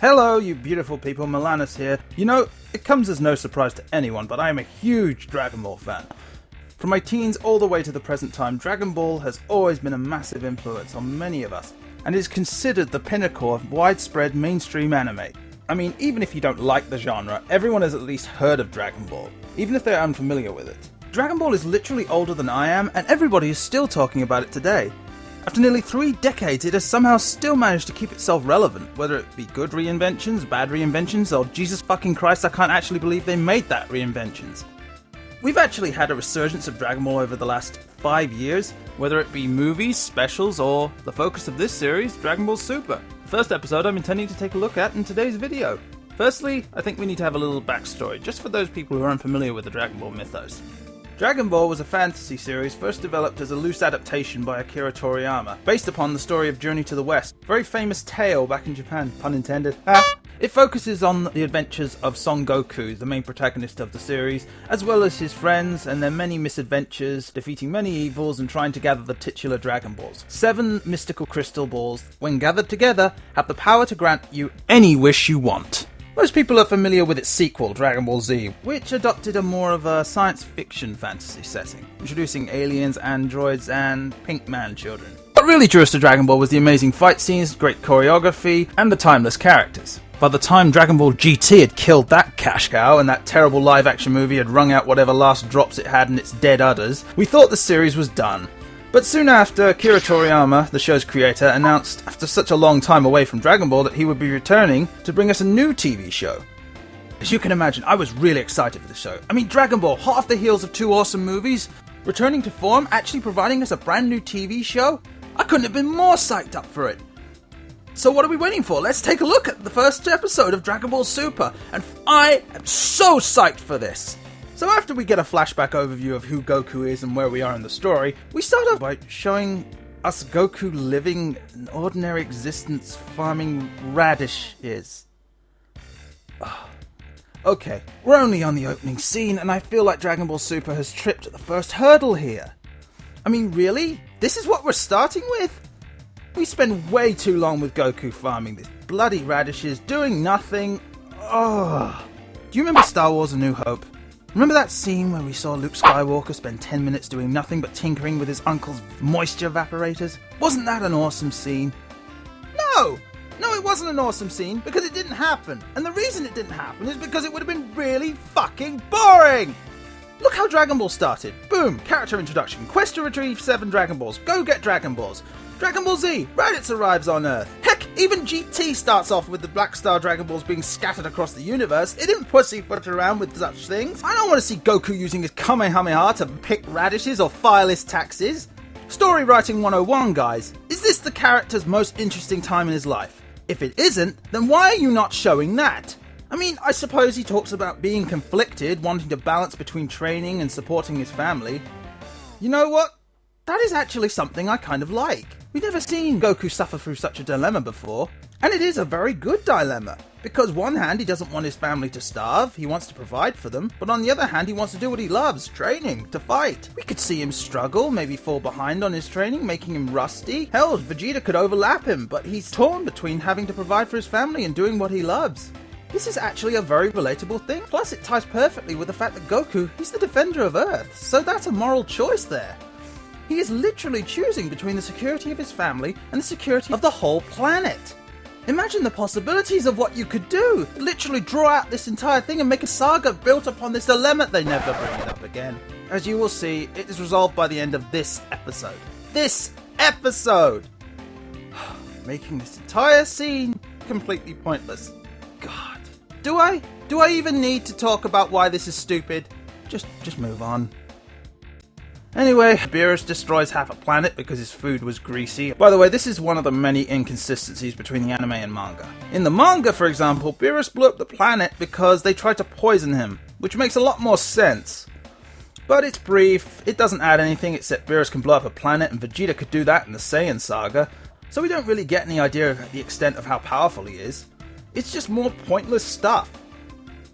Hello, you beautiful people, Milanous here. You know, it comes as no surprise to anyone, but I am a huge Dragon Ball fan. From my teens all the way to the present time, Dragon Ball has always been a massive influence on many of us, and is considered the pinnacle of widespread mainstream anime. I mean, even if you don't like the genre, everyone has at least heard of Dragon Ball, even if they're unfamiliar with it. Dragon Ball is literally older than I am, and everybody is still talking about it today. After nearly 3 decades, it has somehow still managed to keep itself relevant, whether it be good reinventions, bad reinventions, or Jesus fucking Christ, I can't actually believe they made that reinventions. We've actually had a resurgence of Dragon Ball over the last 5 years, whether it be movies, specials, or the focus of this series, Dragon Ball Super. The first episode I'm intending to take a look at in today's video. Firstly, I think we need to have a little backstory, just for those people who are unfamiliar with the Dragon Ball mythos. Dragon Ball was a fantasy series first developed as a loose adaptation by Akira Toriyama, based upon the story of Journey to the West, a very famous tale back in Japan, pun intended. It focuses on the adventures of Son Goku, the main protagonist of the series, as well as his friends and their many misadventures, defeating many evils and trying to gather the titular Dragon Balls. 7 mystical crystal balls, when gathered together, have the power to grant you any wish you want. Most people are familiar with its sequel, Dragon Ball Z, which adopted a more of a science fiction fantasy setting, introducing aliens, androids, and Pink Man children. What really drew us to Dragon Ball was the amazing fight scenes, great choreography, and the timeless characters. By the time Dragon Ball GT had killed that cash cow and that terrible live-action movie had wrung out whatever last drops it had in its dead udders, we thought the series was done. But soon after, Akira Toriyama, the show's creator, announced after such a long time away from Dragon Ball that he would be returning to bring us a new TV show. As you can imagine, I was really excited for the show. I mean, Dragon Ball, hot off the heels of 2 awesome movies, returning to form, actually providing us a brand new TV show? I couldn't have been more psyched up for it. So what are we waiting for? Let's take a look at the first episode of Dragon Ball Super, and I am so psyched for this! So after we get a flashback overview of who Goku is and where we are in the story, we start off by showing us Goku living an ordinary existence farming radishes. Okay, we're only on the opening scene and I feel like Dragon Ball Super has tripped at the first hurdle here. I mean, really? This is what we're starting with? We spend way too long with Goku farming these bloody radishes, doing nothing. Do you remember Star Wars A New Hope? Remember that scene where we saw Luke Skywalker spend 10 minutes doing nothing but tinkering with his uncle's moisture evaporators? Wasn't that an awesome scene? No, it wasn't an awesome scene because it didn't happen. And the reason it didn't happen is because it would have been really fucking boring. Look how Dragon Ball started. Boom, character introduction. Quest to retrieve 7 Dragon Balls. Go get Dragon Balls. Dragon Ball Z, Raditz arrives on Earth. Heck, even GT starts off with the Black Star Dragon Balls being scattered across the universe. It didn't pussyfoot around with such things. I don't want to see Goku using his Kamehameha to pick radishes or file his taxes. Story writing 101, guys. Is this the character's most interesting time in his life? If it isn't, then why are you not showing that? I mean, I suppose he talks about being conflicted, wanting to balance between training and supporting his family. You know what? That is actually something I kind of like. We've never seen Goku suffer through such a dilemma before. And it is a very good dilemma. Because one hand, he doesn't want his family to starve, he wants to provide for them. But on the other hand, he wants to do what he loves, training, to fight. We could see him struggle, maybe fall behind on his training, making him rusty. Hell, Vegeta could overlap him, but he's torn between having to provide for his family and doing what he loves. This is actually a very relatable thing. Plus, it ties perfectly with the fact that Goku, he's the defender of Earth. So that's a moral choice there. He is literally choosing between the security of his family and the security of the whole planet. Imagine the possibilities of what you could do. Literally draw out this entire thing and make a saga built upon this dilemma. They never bring it up again. As you will see, it is resolved by the end of this episode. This episode! Making this entire scene completely pointless. God. Do I even need to talk about why this is stupid? Just move on. Anyway, Beerus destroys half a planet because his food was greasy. By the way, this is one of the many inconsistencies between the anime and manga. In the manga, for example, Beerus blew up the planet because they tried to poison him, which makes a lot more sense. But it's brief, it doesn't add anything except Beerus can blow up a planet and Vegeta could do that in the Saiyan saga, so we don't really get any idea of the extent of how powerful he is. It's just more pointless stuff.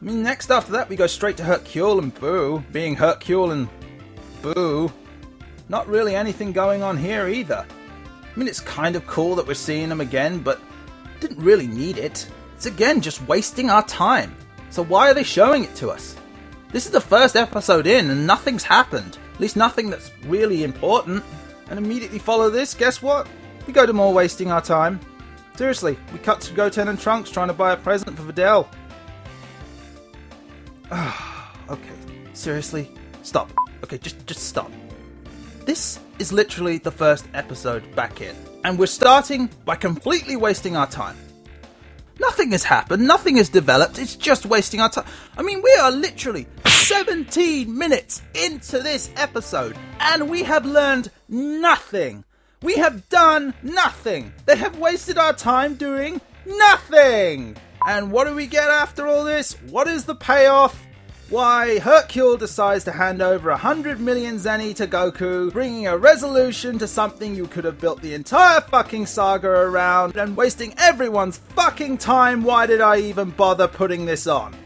I mean, next after that we go straight to Hercule and Boo, being Hercule and Boo. Not really anything going on here either. I mean, it's kind of cool that we're seeing him again, but didn't really need it. It's again just wasting our time. So why are they showing it to us? This is the first episode in and nothing's happened. At least nothing that's really important. And immediately follow this, guess what? We go to more wasting our time. Seriously, we cut to Goten and Trunks trying to buy a present for Videl. Okay, seriously? Stop. Okay, just stop. This is literally the first episode back in. And we're starting by completely wasting our time. Nothing has happened, nothing has developed, it's just wasting our time. I mean, we are literally 17 minutes into this episode, and we have learned nothing. We have done nothing. They have wasted our time doing nothing. And what do we get after all this? What is the payoff? Why, Hercule decides to hand over 100 million Zenny to Goku, bringing a resolution to something you could have built the entire fucking saga around and wasting everyone's fucking time. Why did I even bother putting this on?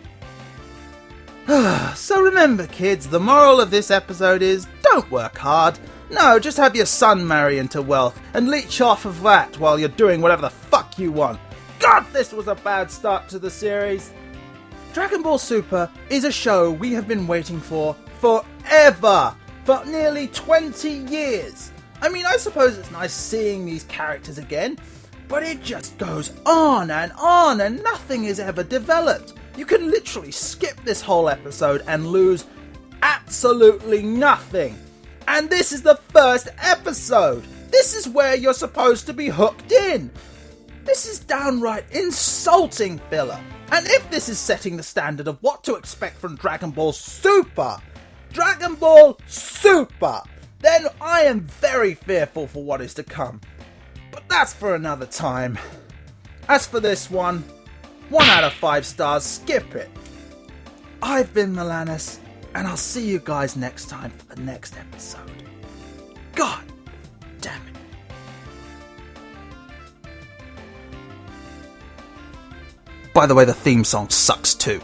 So remember, kids, the moral of this episode is don't work hard. No, just have your son marry into wealth and leech off of that while you're doing whatever the fuck you want. God, this was a bad start to the series. Dragon Ball Super is a show we have been waiting for forever, for nearly 20 years. I mean, I suppose it's nice seeing these characters again, but it just goes on and nothing is ever developed. You can literally skip this whole episode and lose absolutely nothing. And this is the first episode. This is where you're supposed to be hooked in. This is downright insulting filler. And if this is setting the standard of what to expect from Dragon Ball Super, then I am very fearful for what is to come. But that's for another time. As for this one 1 out of 5 stars, skip it. I've been Milanous, and I'll see you guys next time for the next episode. God damn it. By the way, the theme song sucks too.